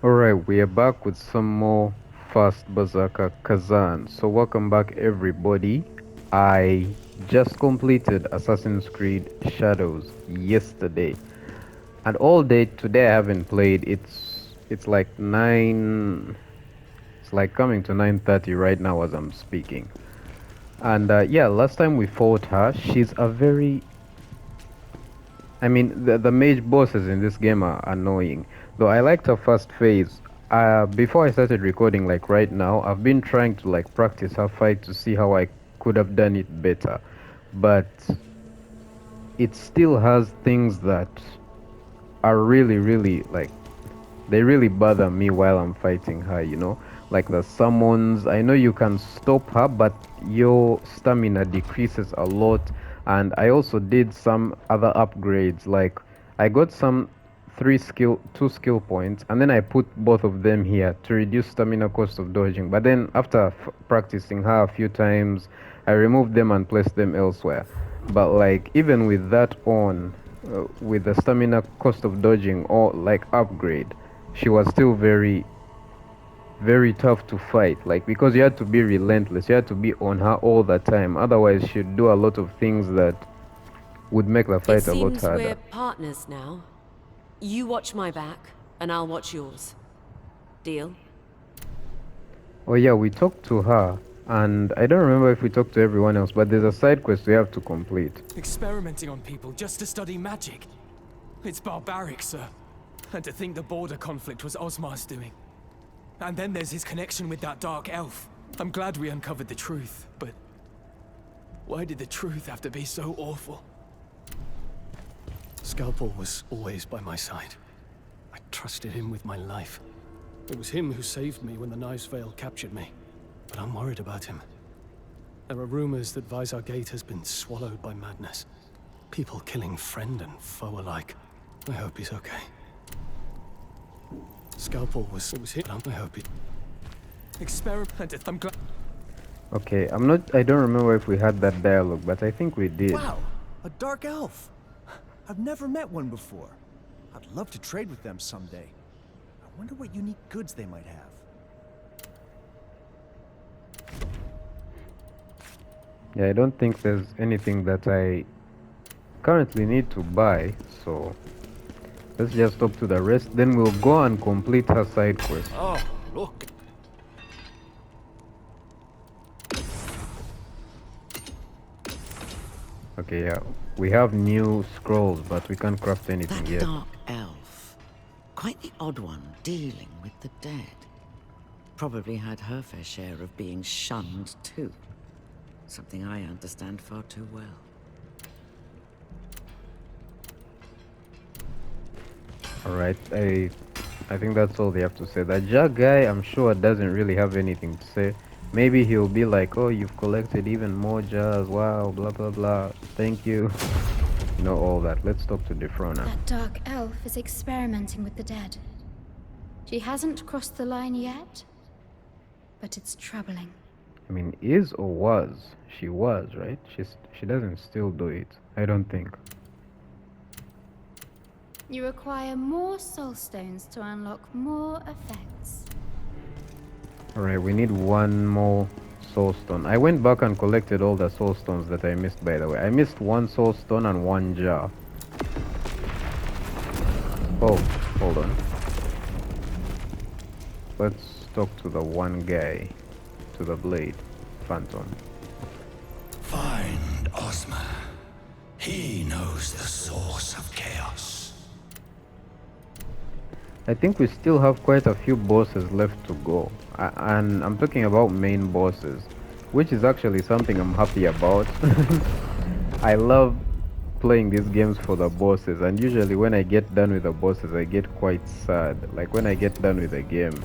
Alright, we are back with some more First Berserker Khazan. So welcome back everybody. I just completed Assassin's Creed Shadows yesterday. And all day today I haven't played. It's like 9 it's like coming to 9:30 right now as I'm speaking. And yeah, last time we fought her, she's a very I mean, the mage bosses in this game are annoying. Though I liked her first phase. Before I started recording, like right now, I've been trying to like practice her fight to see how I could have done it better. But it still has things that are really, really like they really bother me while I'm fighting her, you know? Like the summons, I know you can stop her, but your stamina decreases a lot. And I also did some other upgrades, like I got some two skill points, and then I put both of them here to reduce stamina cost of dodging. But then after practicing her a few times, I removed them and placed them elsewhere. But like even with that on, with the stamina cost of dodging or like upgrade, she was still very very tough to fight, like because you had to be relentless, you had to be on her all the time, otherwise she'd do a lot of things that would make the It fight a lot seems we're harder. partners now. You watch my back, and I'll watch yours. Deal? Oh yeah, we talked to her, and I don't remember if we talked to everyone else, but there's a side quest we have to complete. Experimenting on people just to study magic. It's barbaric, sir. And to think the border conflict was Osmar's doing. And then there's his connection with that dark elf. I'm glad we uncovered the truth, but why did the truth have to be so awful? Scalpel was always by my side. I trusted him with my life. It was him who saved me when the Knives Vale captured me. But I'm worried about him. There are rumors that Visar Gate has been swallowed by madness. People killing friend and foe alike. I hope he's okay. Scalpel was him. I hope he... Experimented. I'm glad... Okay, I don't remember if we had that dialogue, but I think we did. Wow, a dark elf. I've never met one before. I'd love to trade with them someday. I wonder what unique goods they might have. Yeah, I don't think there's anything that I currently need to buy, so let's just talk to the rest, then we'll go and complete her side quest. Oh, look. Okay, yeah, we have new scrolls, but we can't craft anything That yet. dark elf. Quite the odd one, dealing with the dead. Probably had her fair share of being shunned, too. Something I understand far too well. Alright, I think that's all they have to say. That Jack guy, I'm sure, doesn't really have anything to say. Maybe he'll be like, oh, you've collected even more jars, wow, blah blah blah, thank you. You know, all that. Let's talk to Defrona. That dark elf is experimenting with the dead. She hasn't crossed the line yet, but it's troubling. I mean, is or was? She was, right? She doesn't still do it, I don't think. You require more soul stones to unlock more effects. Alright, we need one more soul stone. I went back and collected all the soul stones that I missed, by the way. I missed one soul stone and one jar. Oh, hold on. Let's talk to the one guy, to the blade, Phantom. Find Ozma. He knows the source of chaos. I think we still have quite a few bosses left to go. And I'm talking about main bosses, which is actually something I'm happy about. I love playing these games for the bosses, and usually when I get done with the bosses I get quite sad, like when I get done with the game,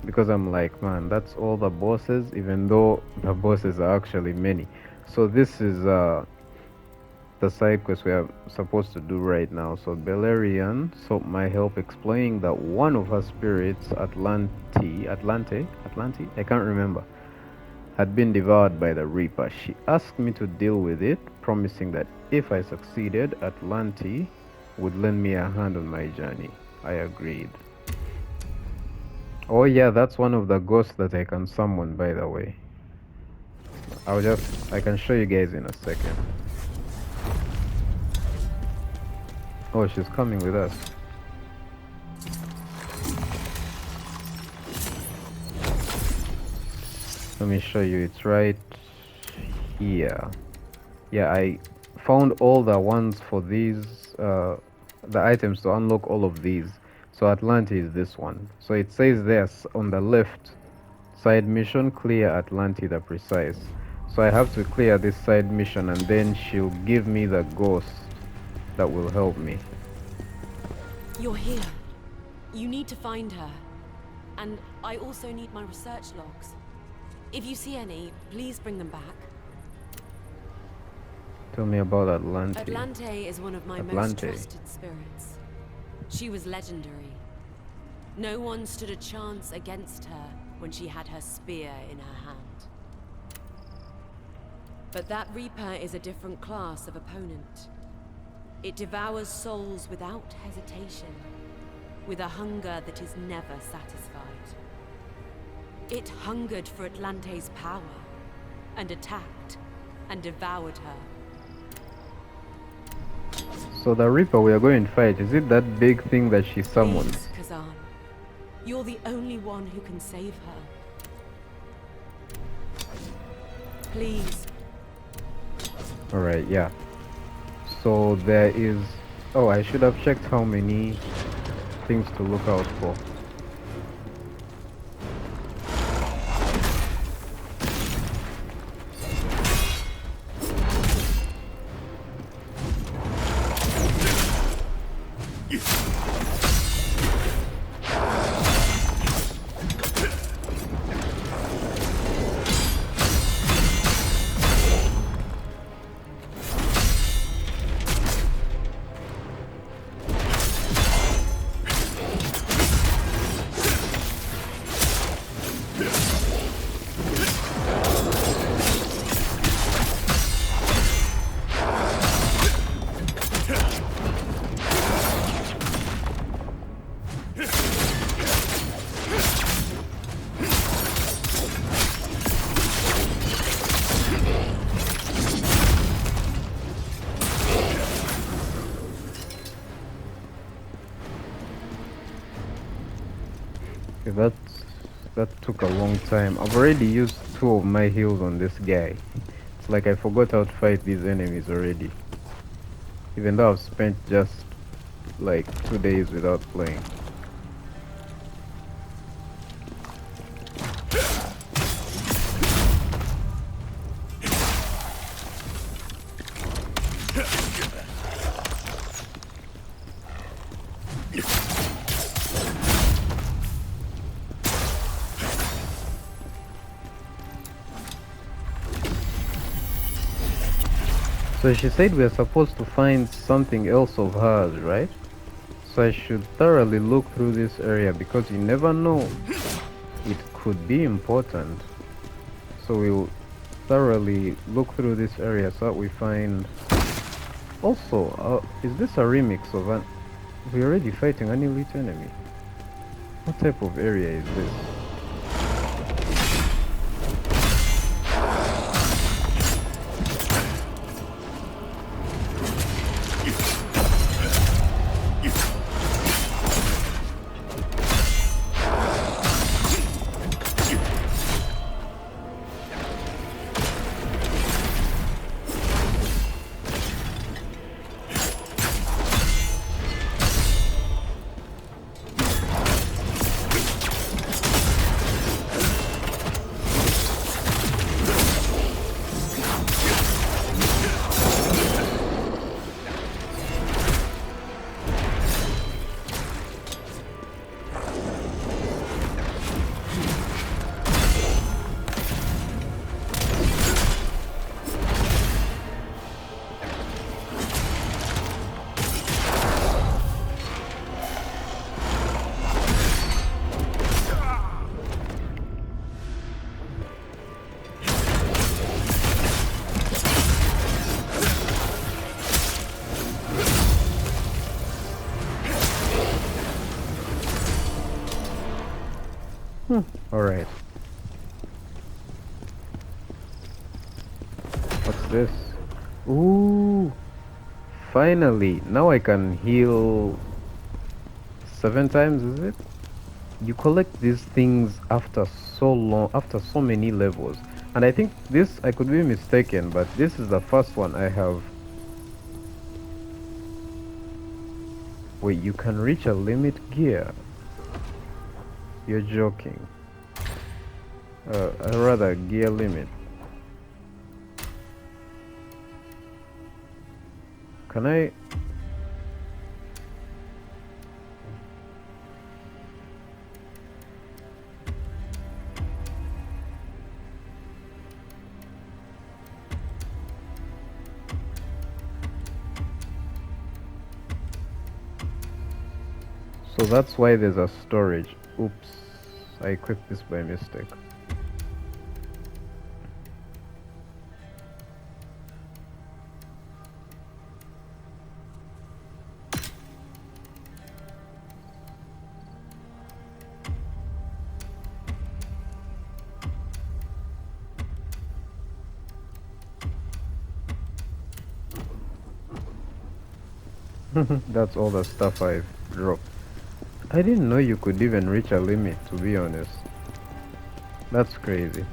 because I'm like, man, that's all the bosses, even though the bosses are actually many. So this is the side quest we are supposed to do right now. So Bellerian sought my help explaining that one of her spirits, Atlante, I can't remember, had been devoured by the Reaper. She asked me to deal with it, promising that if I succeeded, Atlante would lend me a hand on my journey. I agreed. Oh yeah, that's one of the ghosts that I can summon, by the way. I can show you guys in a second. Oh, she's coming with us. Let me show you, it's right here. Yeah, I found all the ones for these, the items to unlock all of these. So Atlante is this one. So it says there on the left side mission, clear Atlantida precise. So I have to clear this side mission and then she'll give me the ghost that will help me. You're here. You need to find her. And I also need my research logs. If you see any, please bring them back. Tell me about Atlante. Atlante is one of my most trusted spirits. She was legendary. No one stood a chance against her when she had her spear in her hand. But that Reaper is a different class of opponent. It devours souls without hesitation, with a hunger that is never satisfied. It hungered for Atlante's power, and attacked, and devoured her. So the Reaper we are going to fight, is it that big thing that she summoned? Please, Khazan. You're the only one who can save her. Please. Alright, yeah. So there is... Oh, I should have checked how many things to look out for. Okay, that took a long time. I've already used 2 of my heals on this guy. It's like I forgot how to fight these enemies already. Even though I've spent just like 2 days without playing. So she said we are supposed to find something else of hers, right? So I should thoroughly look through this area because you never know. It could be important. So we'll thoroughly look through this area so that we find... Also, is this a remix of an... We're already fighting an elite enemy. What type of area is this? Alright. What's this? Ooh! Finally! Now I can heal 7 times, is it? You collect these things after so long, after so many levels. And I think this, I could be mistaken, but this is the first one I have. Wait, you can reach a limit gear? You're joking. Rather, gear limit. Can I... So that's why there's a storage. Oops, I equipped this by mistake. That's all the stuff I've dropped. I didn't know you could even reach a limit, to be honest. That's crazy.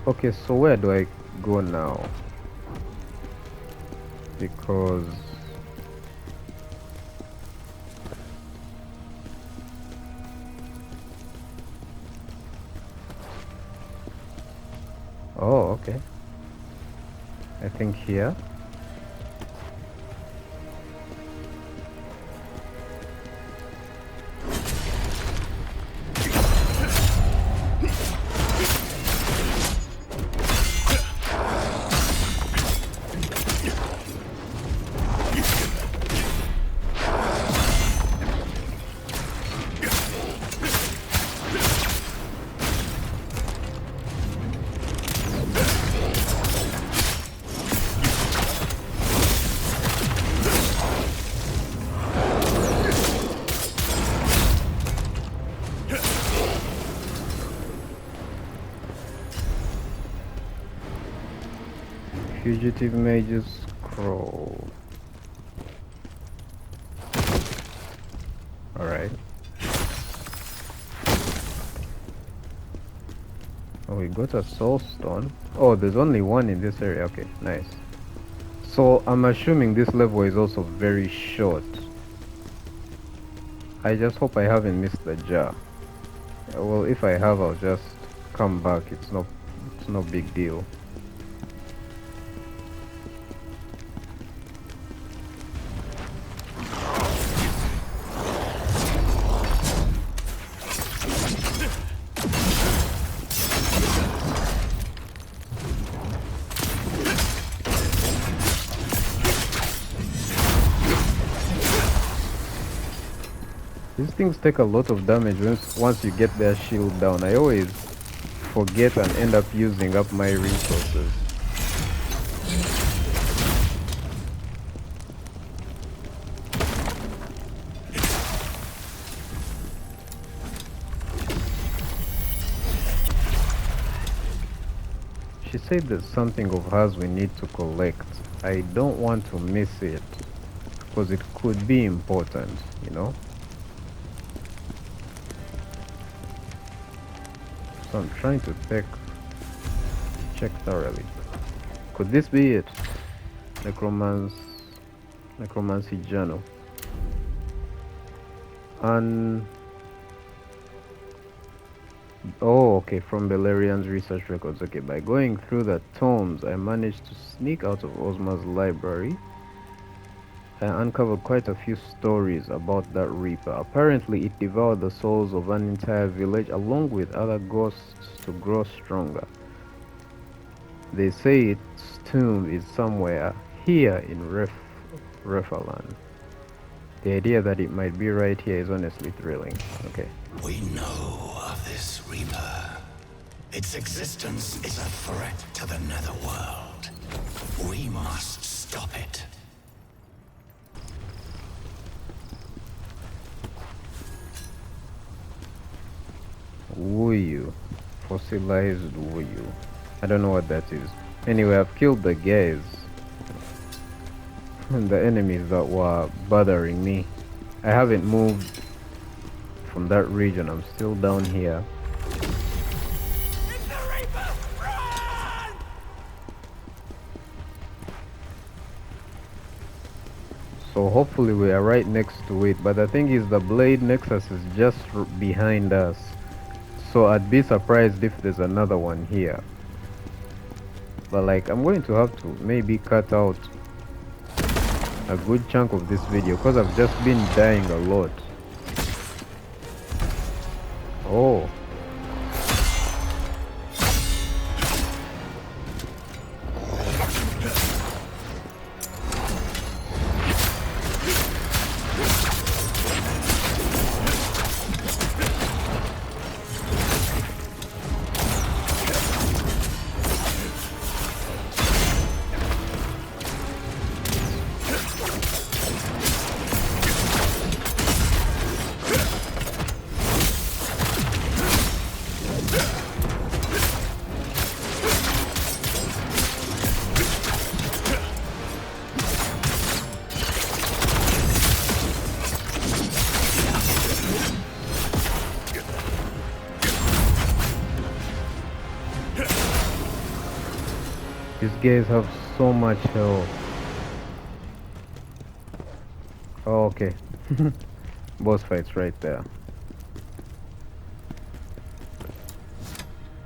Okay, so where do I go now? Because... Oh, okay. I think here. Fugitive Mage's Scroll. Alright. Oh, we got a soul stone. Oh, there's only one in this area. Okay, nice. So I'm assuming this level is also very short. I just hope I haven't missed the jar. Well, if I have, I'll just come back. It's no big deal. These things take a lot of damage once you get their shield down. I always forget and end up using up my resources. She said there's something of hers we need to collect. I don't want to miss it, because it could be important, you know? So I'm trying to check thoroughly. Could this be it? Necromancy journal. And oh, okay, from Bellerian's research records. Okay, by going through the tomes, I managed to sneak out of Ozma's library I uncovered quite a few stories about that Reaper. Apparently, it devoured the souls of an entire village along with other ghosts to grow stronger. They say its tomb is somewhere here in Refalan. The idea that it might be right here is honestly thrilling. Okay. We know of this Reaper. Its existence is a threat to the Netherworld. We must stop it. Wuyu. Fossilized Wuyu. I don't know what that is. Anyway, I've killed the guys. The enemies that were bothering me. I haven't moved from that region. I'm still down here. It's the Reaper! Run! So hopefully we are right next to it. But the thing is, the Blade Nexus is just behind us. So I'd be surprised if there's another one here. But like, I'm going to have to maybe cut out a good chunk of this video because I've just been dying a lot. Oh. These guys have so much health. Oh, okay. Boss fights right there.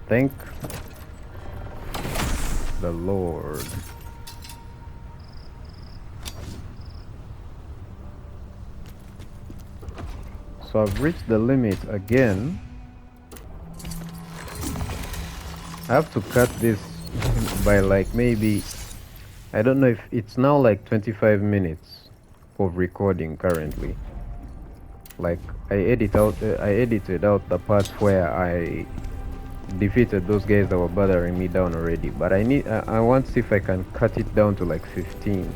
Thank the Lord. So I've reached the limit again. I have to cut this by like maybe, I don't know if it's now like 25 minutes of recording currently. Like I edited out the parts where I defeated those guys that were bothering me down already, but I want to see if I can cut it down to like 15.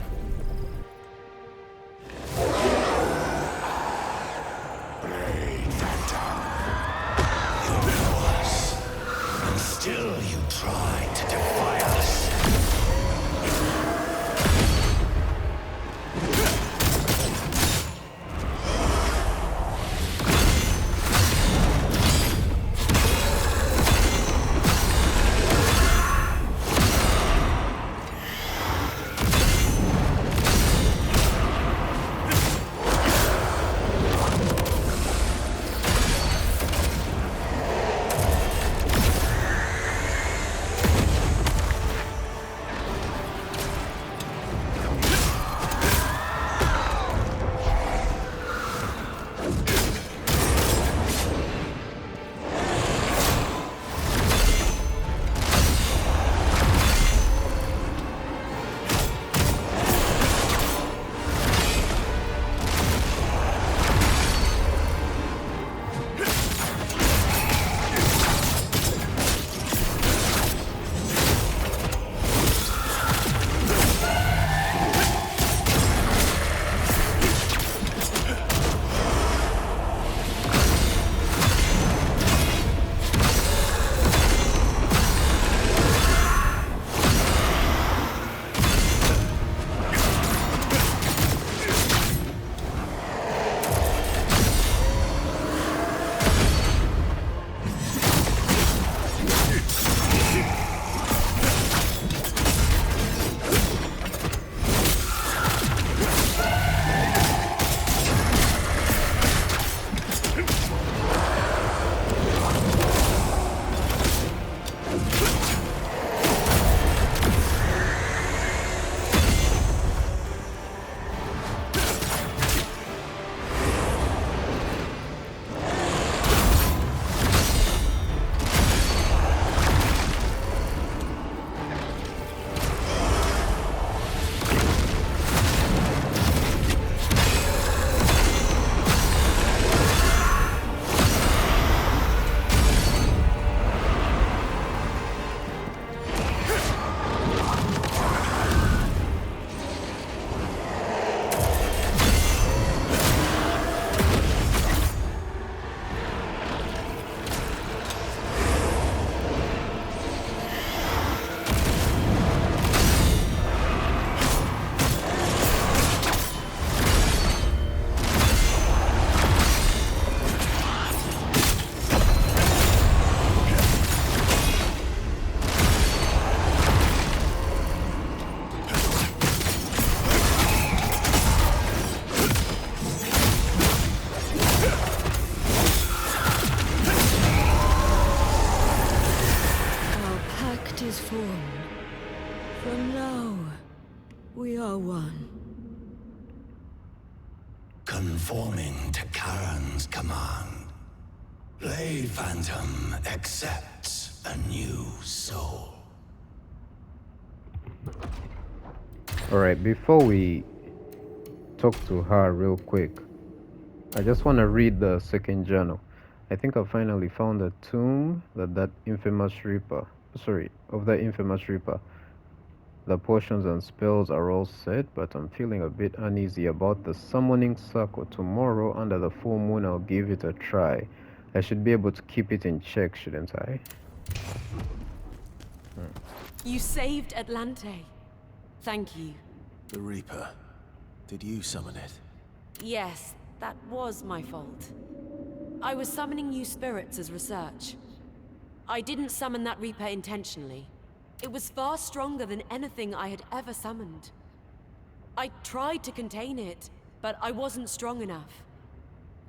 Still you try to defy us. From now, we are one. Conforming to Karen's command, Blade Phantom accepts a new soul. Alright, before we talk to her real quick, I just want to read the second journal. I think I finally found a tomb that infamous Reaper, of the infamous Reaper. The potions and spells are all set, but I'm feeling a bit uneasy about the summoning circle. Tomorrow, under the full moon, I'll give it a try. I should be able to keep it in check, shouldn't I? You saved Atlante. Thank you. The Reaper. Did you summon it? Yes, that was my fault. I was summoning new spirits as research. I didn't summon that Reaper intentionally. It was far stronger than anything I had ever summoned. I tried to contain it, but I wasn't strong enough.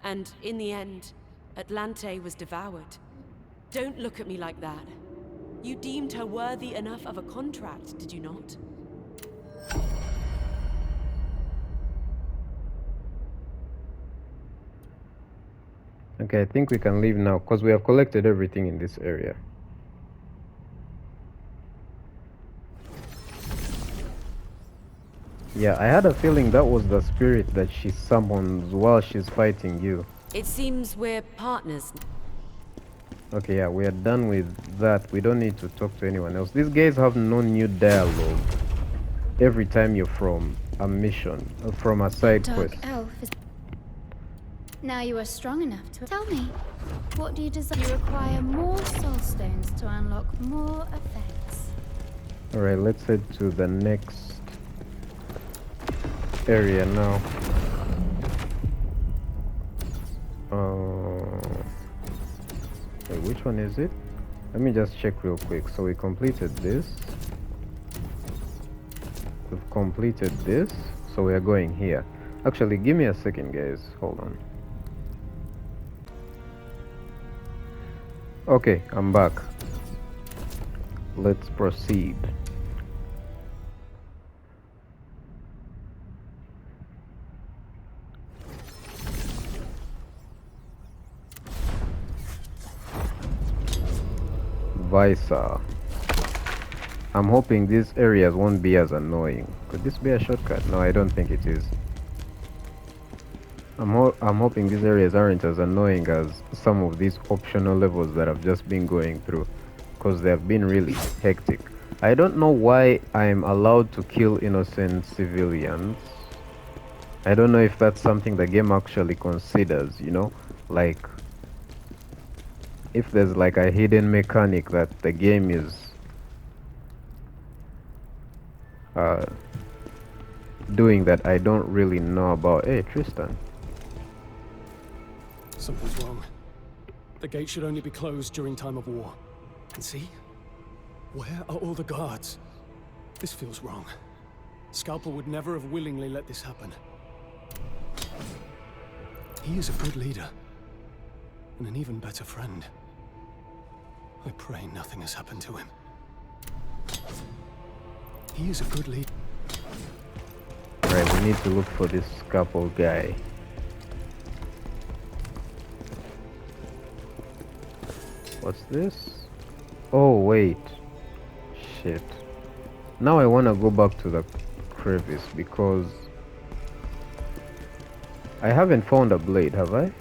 And in the end, Atlante was devoured. Don't look at me like that. You deemed her worthy enough of a contract, did you not? Okay, I think we can leave now, because we have collected everything in this area. Yeah, I had a feeling that was the spirit that she summons while she's fighting you. It seems we're partners. Okay, yeah, we are done with that. We don't need to talk to anyone else. These guys have no new dialogue every time you're from a mission, from a side Dark quest. elf is... Now you are strong enough to... Tell me, what do you desire? You require more soul stones to unlock more effects. Alright, let's head to the next area now. Wait, which one is it? Let me just check real quick. So we completed this. We've completed this. So we are going here. Actually, give me a second, guys. Hold on. Okay, I'm back. Let's proceed. Visa. I'm hoping these areas won't be as annoying. Could this be a shortcut? No, I don't think it is. I'm hoping these areas aren't as annoying as some of these optional levels that I've just been going through, because they have been really hectic. I don't know why I'm allowed to kill innocent civilians. I don't know if that's something the game actually considers, you know? Like, if there's like a hidden mechanic that the game is doing that I don't really know about. Hey, Tristan. Something's wrong. The gate should only be closed during time of war. And see? Where are all the guards? This feels wrong. Scalpel would never have willingly let this happen. He is a good leader. And an even better friend. I pray nothing has happened to him. He is a good leader. Alright, we need to look for this couple guy. What's this? Oh, wait. Shit. Now I want to go back to the crevice because I haven't found a blade, have I?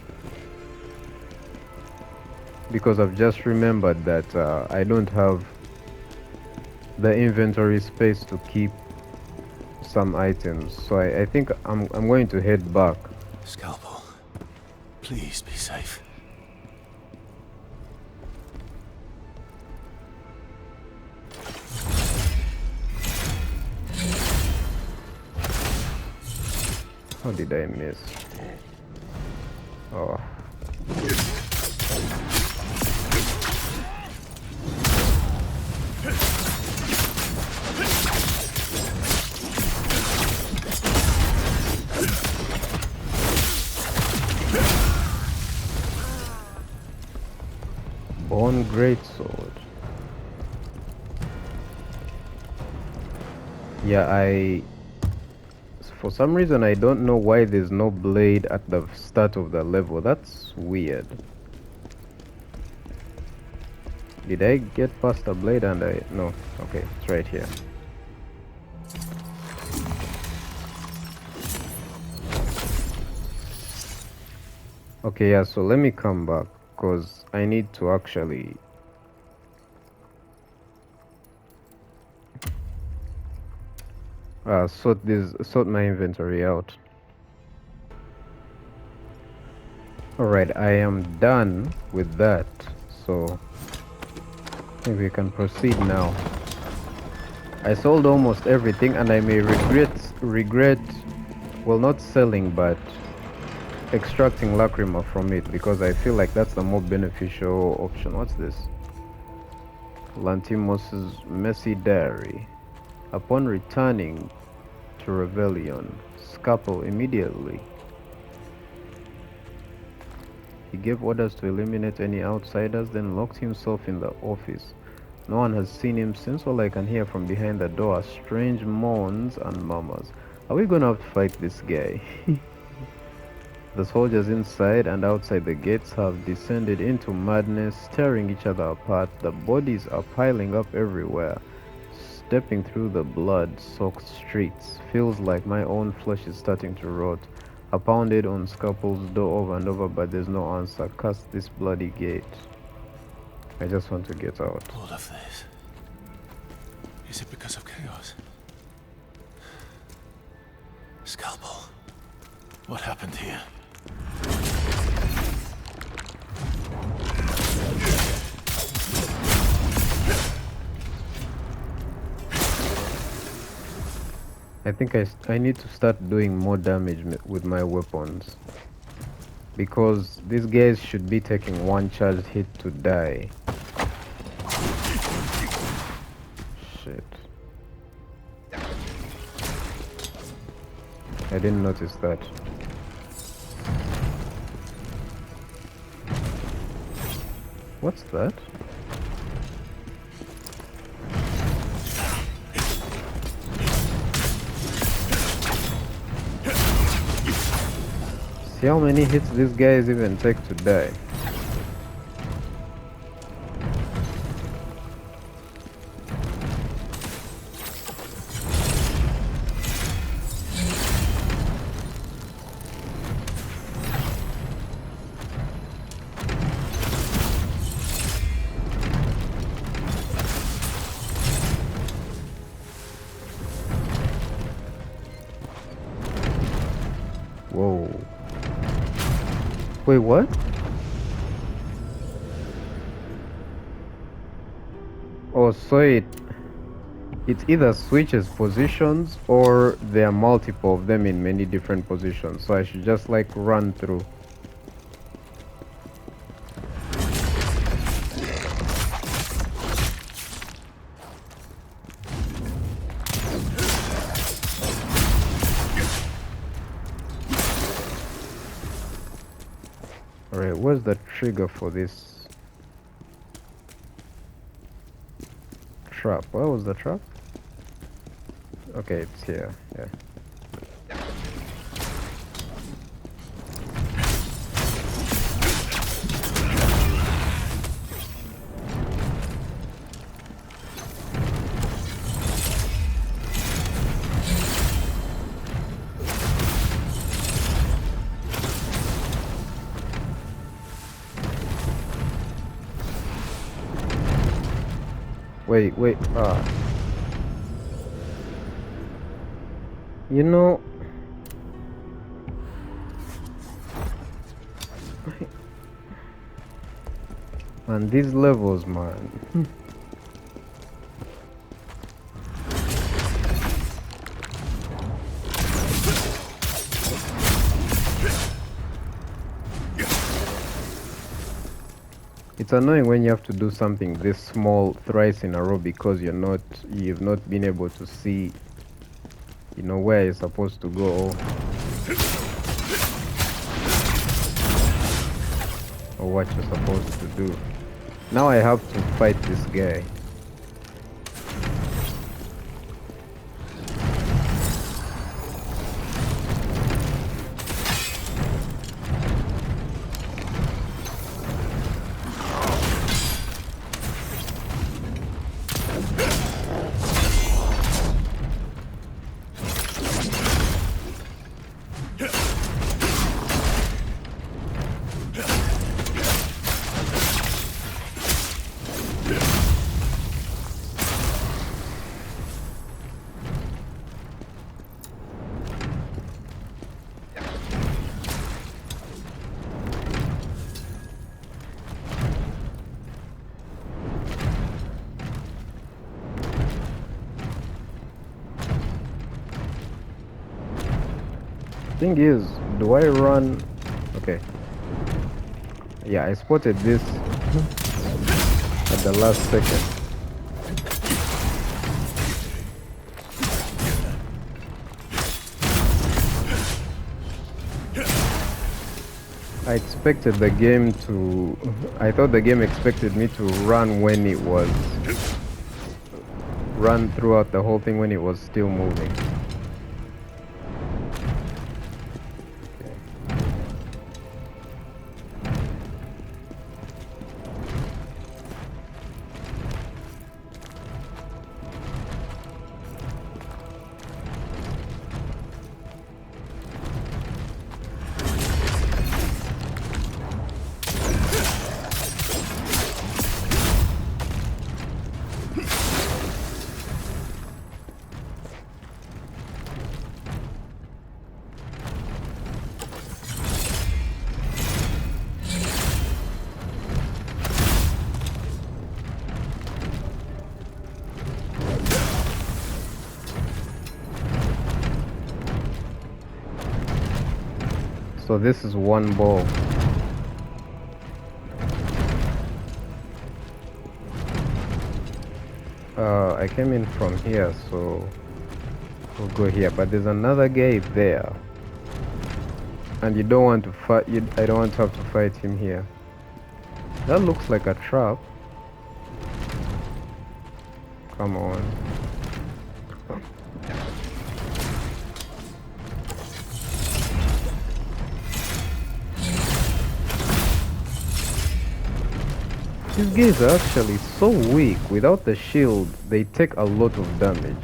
Because I've just remembered that I don't have the inventory space to keep some items, so I think I'm going to head back. Scalpel, please be safe. How did I miss? Oh. Bone greatsword. Yeah, for some reason I don't know why there's no blade at the start of the level. That's weird. Did I get past the blade and no. Okay, it's right here. Okay, yeah, so let me come back because I need to actually sort my inventory out. Alright, I am done with that, so I think we can proceed now. I sold almost everything and I may regret well, not selling but extracting lacrima from it because I feel like that's the more beneficial option. What's this? Lantimos's messy diary. Upon returning to Rebellion, scalpel immediately. He gave orders to eliminate any outsiders, then locked himself in the office. No one has seen him since. All I can hear from behind the door are strange moans and murmurs. Are we gonna have to fight this guy? The soldiers inside and outside the gates have descended into madness, tearing each other apart. The bodies are piling up everywhere. Stepping through the blood-soaked streets feels like my own flesh is starting to rot. I pounded on Scalpel's door over and over, but there's no answer. Cast this bloody gate. I just want to get out. All of this. Is it because of chaos? Scalpel. What happened here? I think I need to start doing more damage with my weapons. Because these guys should be taking one charged hit to die. Shit. I didn't notice that. What's that? See how many hits these guys even take to die. Whoa. Wait, what? Oh, so it either switches positions or there are multiple of them in many different positions. So I should just like run through. Alright, where's the trigger for this trap? Where was the trap? Okay, it's here. Yeah. Wait, you know, man, these levels, man. It's annoying when you have to do something this small thrice in a row because you've not been able to see, you know, where you're supposed to go or what you're supposed to do. Now I have to fight this guy. Thing is, do I run? Okay. Yeah, I spotted this at the last second. I expected the game to... I thought the game expected me to run when it was... run throughout the whole thing when it was still moving. So this is one ball. I came in from here, so we'll go here. But there's another guy there, and you don't want to fight. I don't want to have to fight him here. That looks like a trap. Come on. These guys are actually so weak. Without the shield, they take a lot of damage.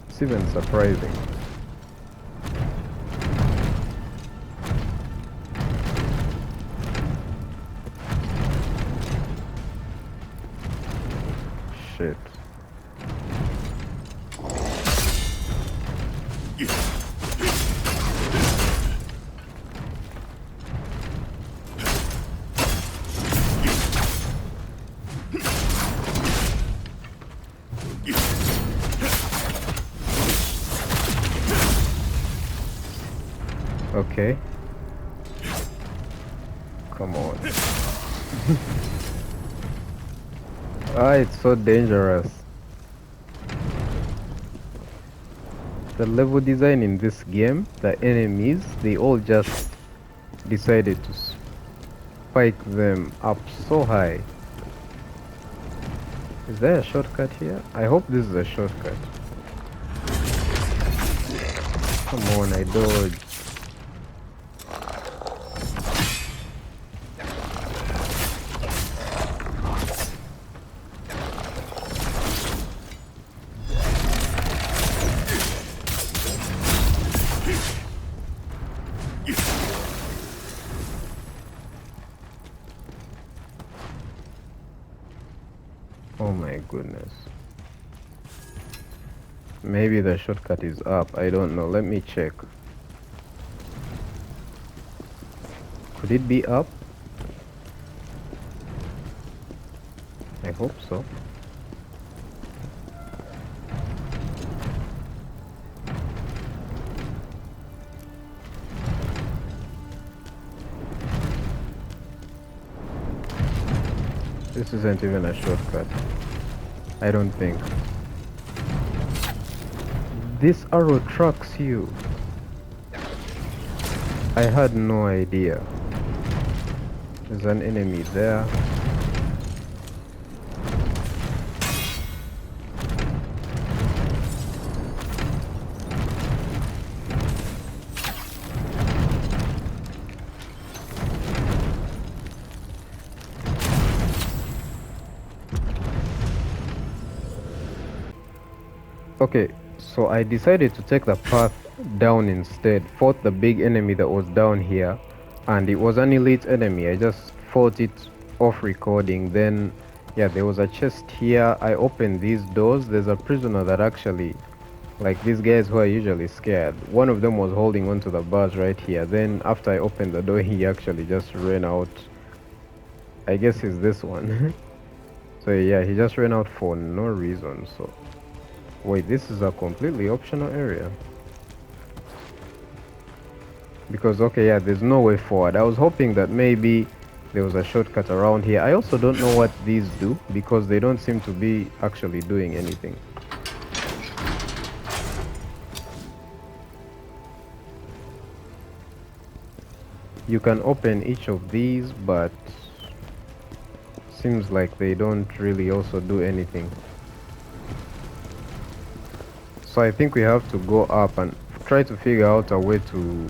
It's even surprising. Shit. Okay. Come on. Ah, it's so dangerous. The level design in this game, the enemies, they all just decided to spike them up so high. Is there a shortcut here? I hope this is a shortcut. Come on, I dodged. Oh my goodness. Maybe the shortcut is up. I don't know. Let me check. Could it be up? I hope so. This isn't even a shortcut. I don't think. This arrow tracks you. I had no idea. There's an enemy there. Okay, so I decided to take the path down instead. Fought the big enemy that was down here, and it was an elite enemy. I just fought it off recording. Then yeah, there was a chest here. I opened these doors. There's a prisoner that actually, like these guys who are usually scared, one of them was holding onto the bars right here. Then after I opened the door, he actually just ran out. I guess he's this one. So yeah, he just ran out for no reason. So wait, this is a completely optional area. Because, okay, yeah, there's no way forward. I was hoping that maybe there was a shortcut around here. I also don't know what these do because they don't seem to be actually doing anything. You can open each of these, but seems like they don't really also do anything. So I think we have to go up and try to figure out a way to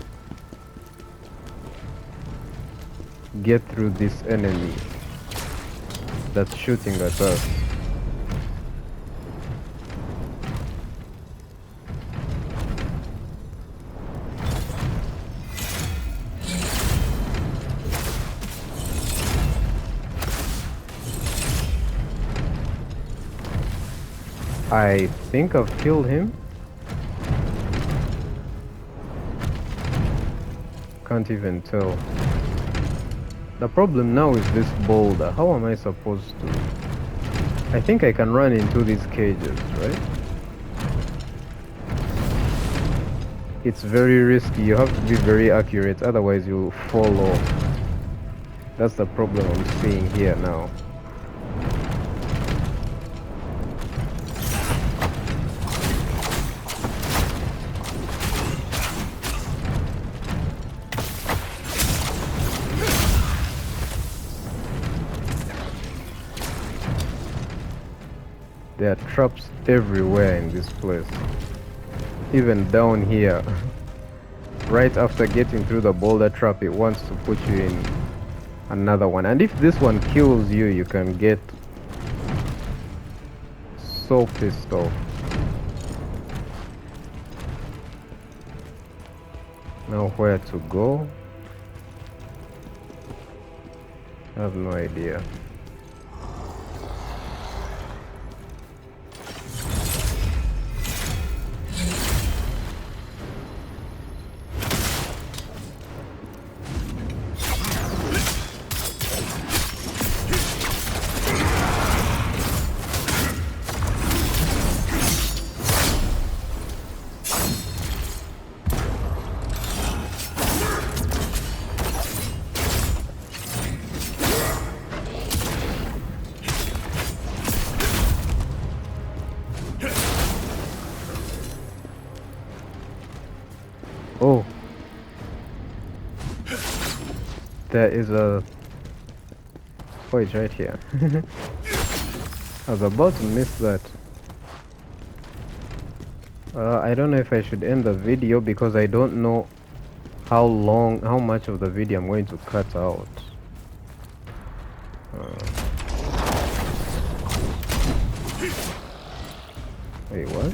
get through this enemy that's shooting at us. I think I've killed him. Can't even tell. The problem now is this boulder. How am I supposed to? I think I can run into these cages, right? It's very risky. You have to be very accurate, otherwise you'll fall off. That's the problem I'm seeing here now. There are traps everywhere in this place. Even down here. Right after getting through the boulder trap, it wants to put you in another one. And if this one kills you, you can get so pissed off. Now where to go? I have no idea. Oh, there is a voyage right here. I was about to miss that. I don't know if I should end the video because I don't know how much of the video I'm going to cut out. Wait, what?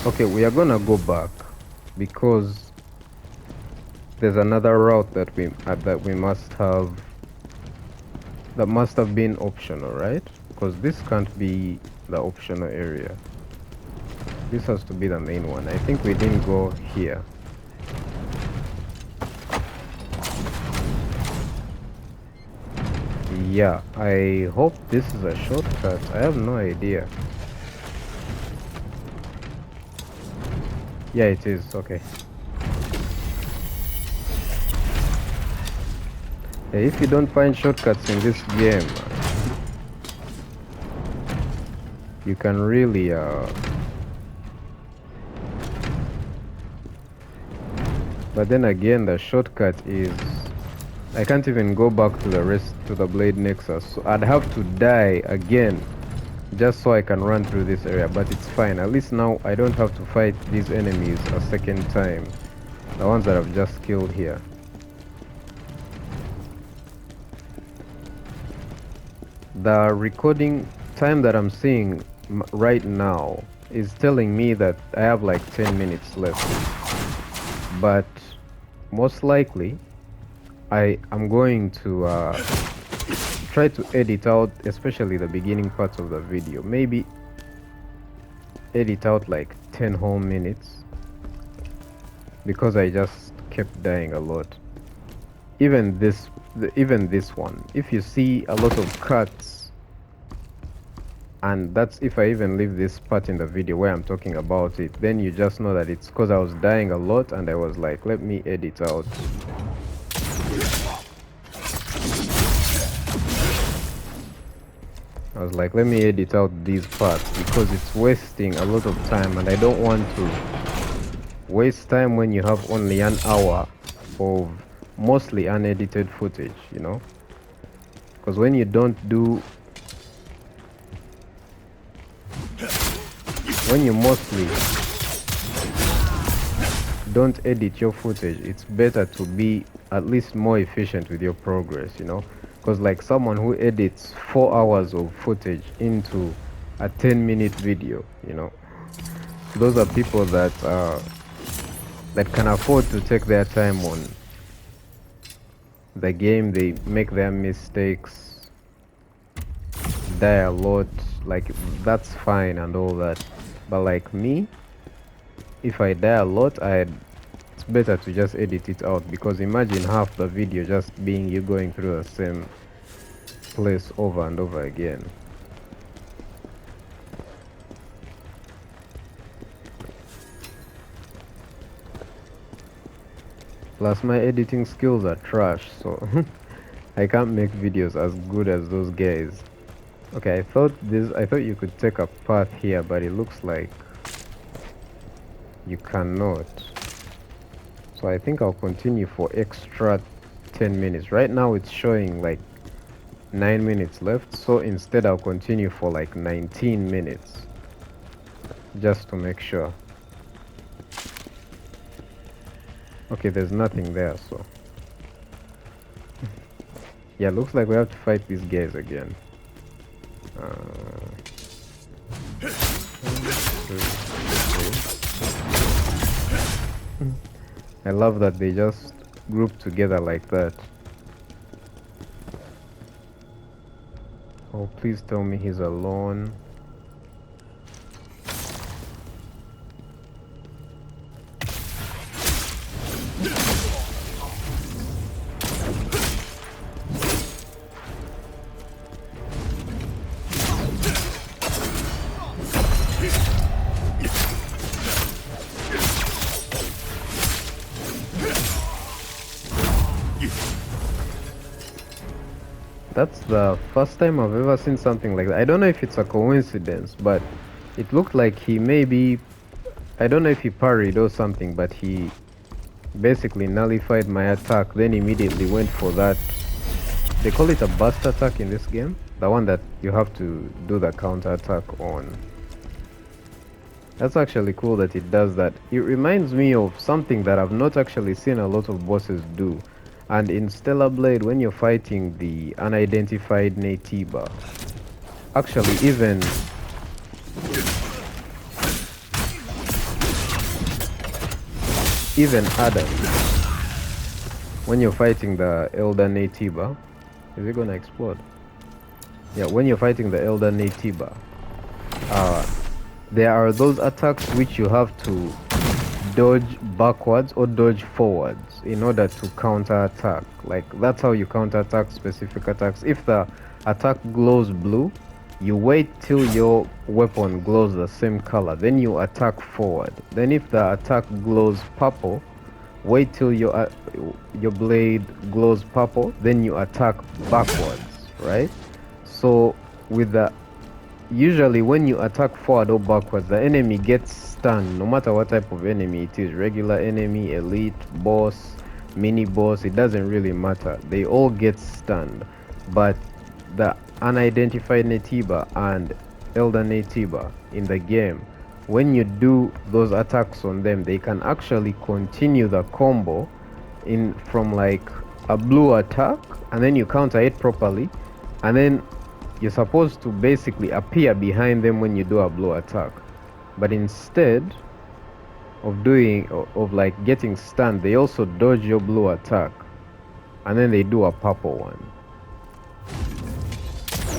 Okay, we are gonna go back because there's another route that we must have, that must have been optional, right? Because this can't be the optional area. This has to be the main one. I think we didn't go here. Yeah, I hope this is a shortcut. I have no idea. Yeah, it is. Okay. Yeah, if you don't find shortcuts in this game, you can really but then again, the shortcut is I can't even go back to the Blade Nexus, so I'd have to die again just so I can run through this area. But it's fine, at least now I don't have to fight these enemies a second time, the ones that I've just killed here. The recording time that I'm seeing right now is telling me that I have like 10 minutes left, but most likely I'm going to try to edit out especially the beginning parts of the video. Maybe edit out like 10 whole minutes because I just kept dying a lot. even this one, if you see a lot of cuts, and that's if I even leave this part in the video where I'm talking about it, then you just know that it's because I was dying a lot and I was like, let me edit out. I was like, let me edit out these parts because it's wasting a lot of time and I don't want to waste time when you have only an hour of mostly unedited footage, you know? Because when you don't do... When you mostly don't edit your footage, it's better to be at least more efficient with your progress, you know? Because like someone who edits 4 hours of footage into a 10-minute video, you know, those are people that can afford to take their time on the game. They make their mistakes, die a lot, like that's fine and all that. But like me, if I die a lot, it's better to just edit it out, because imagine half the video just being you going through the same place over and over again. Plus my editing skills are trash, so I can't make videos as good as those guys. Okay, I thought you could take a path here, but it looks like you cannot. So I think I'll continue for extra 10 minutes. Right now it's showing like 9 minutes left, so instead I'll continue for like 19 minutes just to make sure. Okay, there's nothing there, so yeah, looks like we have to fight these guys again. I love that they just group together like that. Oh, please tell me he's alone. That's the first time I've ever seen something like that. I don't know if it's a coincidence, but it looked like he maybe... I don't know if he parried or something, but he basically nullified my attack, then immediately went for that... They call it a burst attack in this game? The one that you have to do the counter attack on. That's actually cool that it does that. It reminds me of something that I've not actually seen a lot of bosses do. And in Stellar Blade, when you're fighting the unidentified Natiba, actually even Arad, when you're fighting the Elder Natiba, is it gonna explode? Yeah, when you're fighting the Elder Natiba, there are those attacks which you have to dodge backwards or dodge forwards in order to counter attack. Like that's how you counter attack specific attacks. If the attack glows blue, you wait till your weapon glows the same color, then you attack forward. Then if the attack glows purple, wait till your blade glows purple, then you attack backwards, right? So with the usually when you attack forward or backwards, the enemy gets stunned, no matter what type of enemy it is. Regular enemy, elite, boss, mini boss, it doesn't really matter. They all get stunned. But the unidentified Natiba and Elder Natiba in the game, when you do those attacks on them, they can actually continue the combo in from like a blue attack, and then you counter it properly, and then you're supposed to basically appear behind them when you do a blue attack. But instead of like getting stunned, they also dodge your blue attack, and then they do a purple one,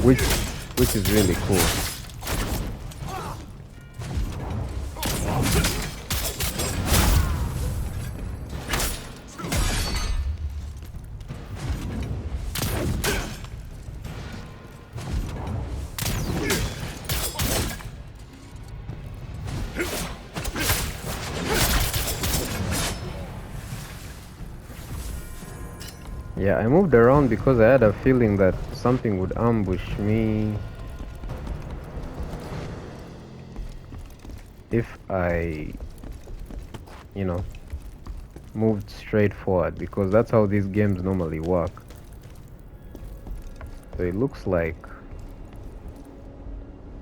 which is really cool. Yeah, I moved around because I had a feeling that something would ambush me if I, you know, moved straight forward, because that's how these games normally work. So it looks like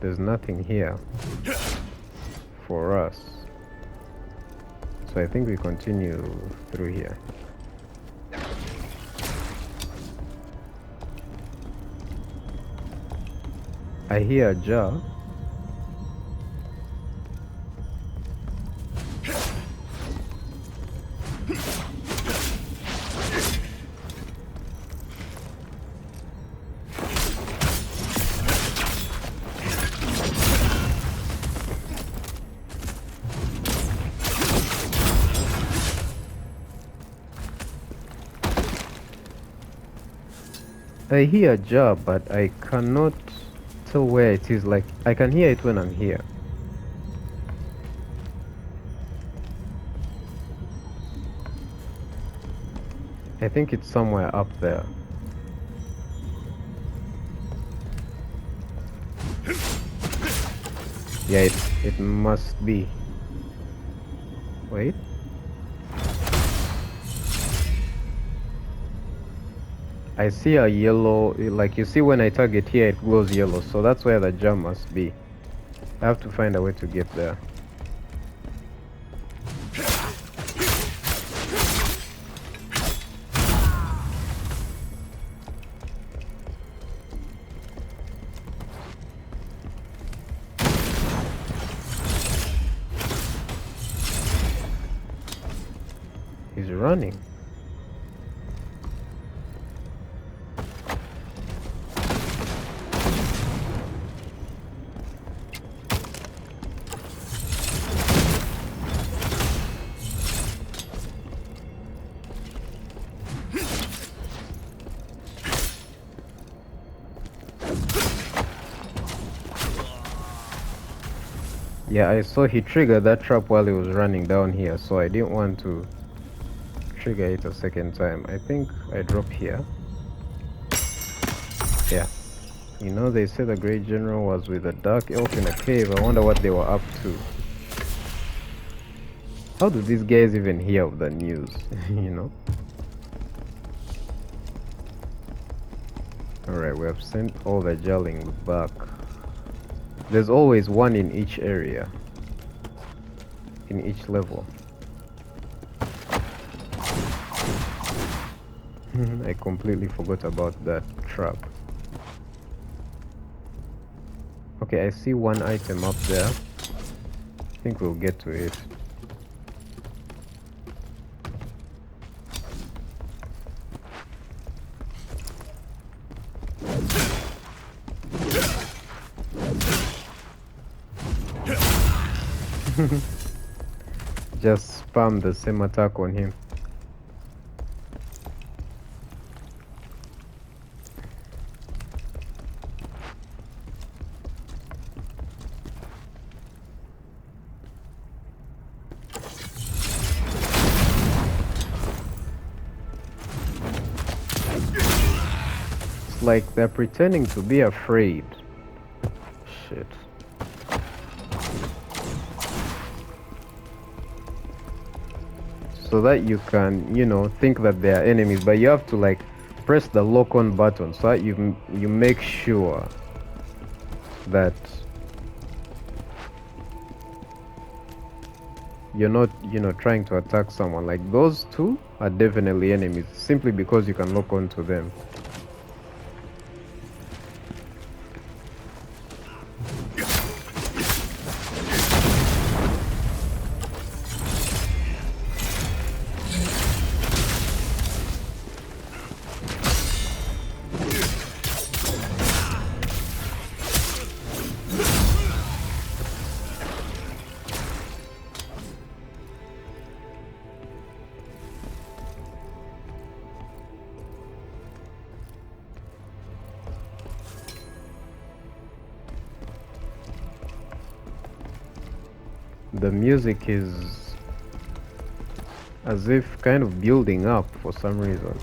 there's nothing here for us. So I think we continue through here. I hear a jar. I hear a jar, but I cannot tell where it is. Like, I can hear it when I'm here. I think it's somewhere up there. Yeah, it must be. Wait. I see a yellow, like you see when I target here, it glows yellow. So that's where the jar must be. I have to find a way to get there. He's running. Yeah, I saw he triggered that trap while he was running down here, so I didn't want to trigger it a second time. I think I drop here. Yeah. You know, they said the Great General was with a dark elf in a cave. I wonder what they were up to. How do these guys even hear of the news? You know? Alright, we have sent all the Jarlings back. There's always one in each area. In each level. I completely forgot about that trap. Okay, I see one item up there. I think we'll get to it. Just spam the same attack on him. It's like they're pretending to be afraid. Shit. So that you can, you know, think that they are enemies, but you have to like press the lock on button so that you make sure that you're not, you know, trying to attack someone. Like those two are definitely enemies simply because you can lock on to them. The music is as if kind of building up for some reason.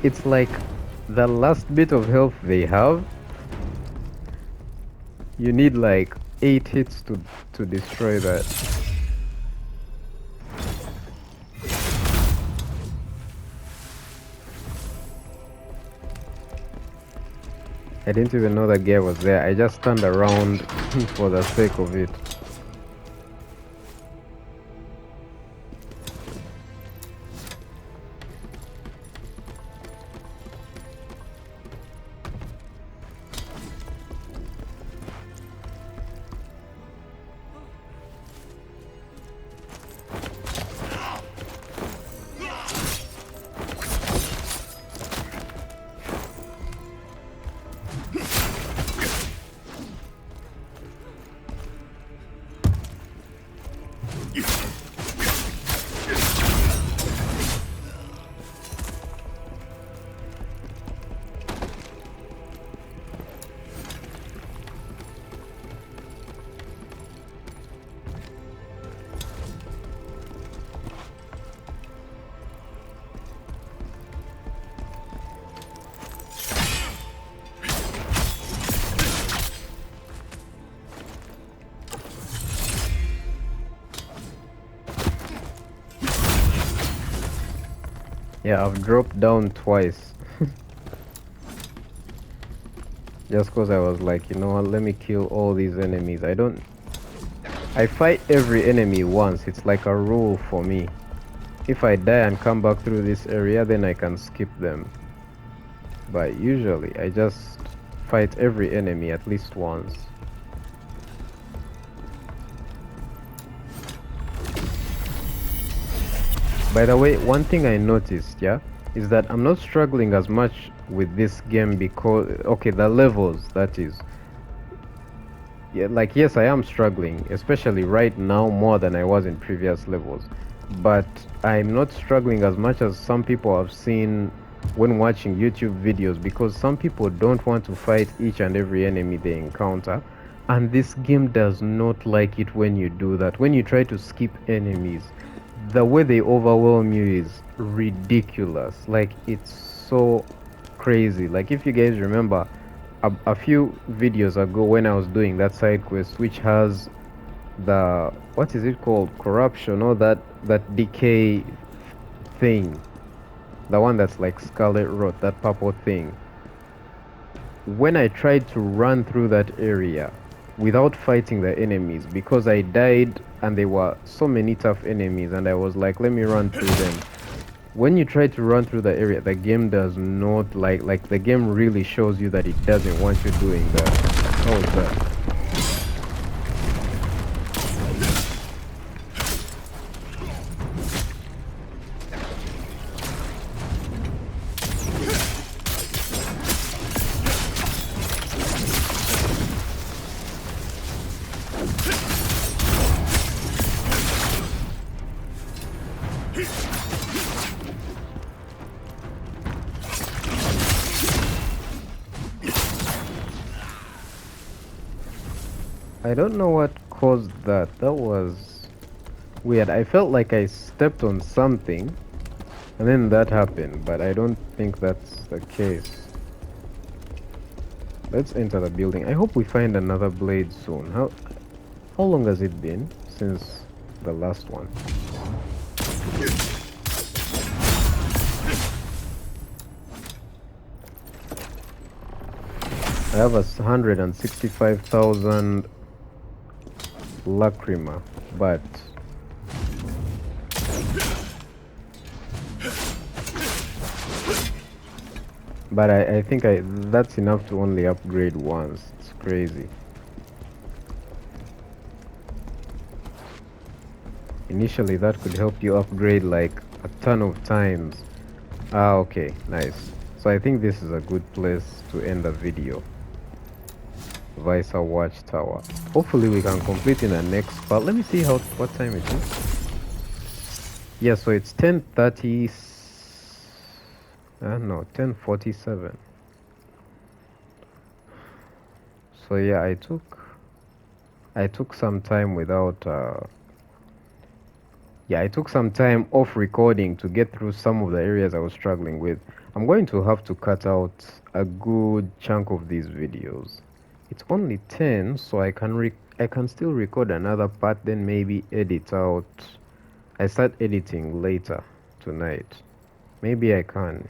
it's like the last bit of health they have, you need like 8 hits to destroy that. I didn't even know that guy was there. I just turned around for the sake of it. Yeah, I've dropped down twice. Just cause I was like, you know what, let me kill all these enemies. I fight every enemy once. It's like a rule for me. If I die and come back through this area, then I can skip them. But usually, I just fight every enemy at least once. By the way, one thing I noticed, yeah, is that I'm not struggling as much with this game because, okay, the levels, that is. Yeah, like, yes, I am struggling, especially right now more than I was in previous levels. But I'm not struggling as much as some people I've seen when watching YouTube videos, because some people don't want to fight each and every enemy they encounter. And this game does not like it when you do that. When you try to skip enemies, the way they overwhelm you is ridiculous. Like, it's so crazy. Like, if you guys remember a few videos ago when I was doing that side quest, which has the, what is it called, corruption, or that decay thing, the one that's like scarlet rot, that purple thing. When I tried to run through that area without fighting the enemies, because I died and there were so many tough enemies, and I was like, let me run through them. When you try to run through the area, the game does not like the game really shows you that it doesn't want you doing that. How is that? I don't know what caused that. That was weird. I felt like I stepped on something and then that happened, but I don't think that's the case. Let's enter the building. I hope we find another blade soon. How long has it been since the last one? I have 165,000 lacrima, but I think that's enough to only upgrade once. It's crazy. Initially that could help you upgrade like a ton of times. Ah, okay, nice. So I think this is a good place to end the video. Visa Watchtower. Hopefully we can complete in the next part. Let me see what time it is. Yeah, so it's 10:30. No, 10:47. So yeah, I took some time without Yeah, I took some time off recording to get through some of the areas I was struggling with. I'm going to have to cut out a good chunk of these videos. It's only 10, so I can still record another part, then maybe edit out. I start editing later tonight. Maybe I can.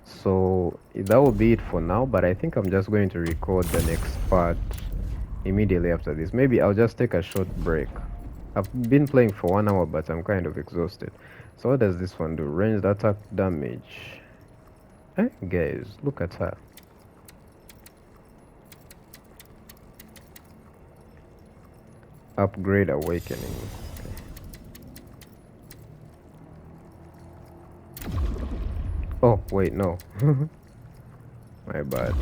So that will be it for now, but I think I'm just going to record the next part immediately after this. Maybe I'll just take a short break. I've been playing for 1 hour, but I'm kind of exhausted. So what does this one do? Ranged attack damage. Hey, guys, look at her. Upgrade awakening. Okay. Oh, wait, no. My bad.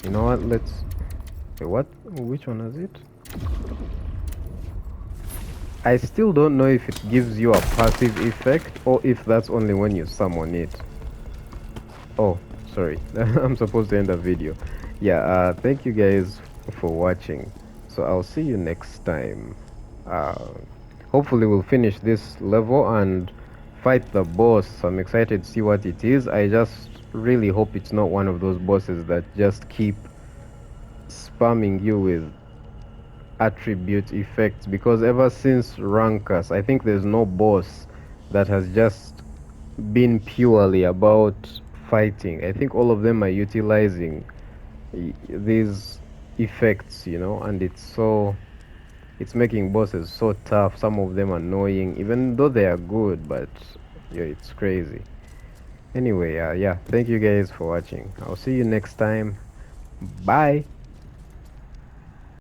You know what? Let's... Wait, what? Which one is it? I still don't know if it gives you a passive effect or if that's only when you summon it. Oh, sorry. I'm supposed to end the video. Yeah, thank you guys for watching. So I'll see you next time. Uh, Hopefully we'll finish this level and fight the boss. I'm excited to see what it is. I just really hope it's not one of those bosses that just keep spamming you with attribute effects, because ever since Rankus, I think there's no boss that has just been purely about fighting. I think all of them are utilizing these effects, you know, and it's making bosses so tough, some of them annoying, even though they are good, but yeah, it's crazy. Anyway, yeah, thank you guys for watching. I'll see you next time. Bye.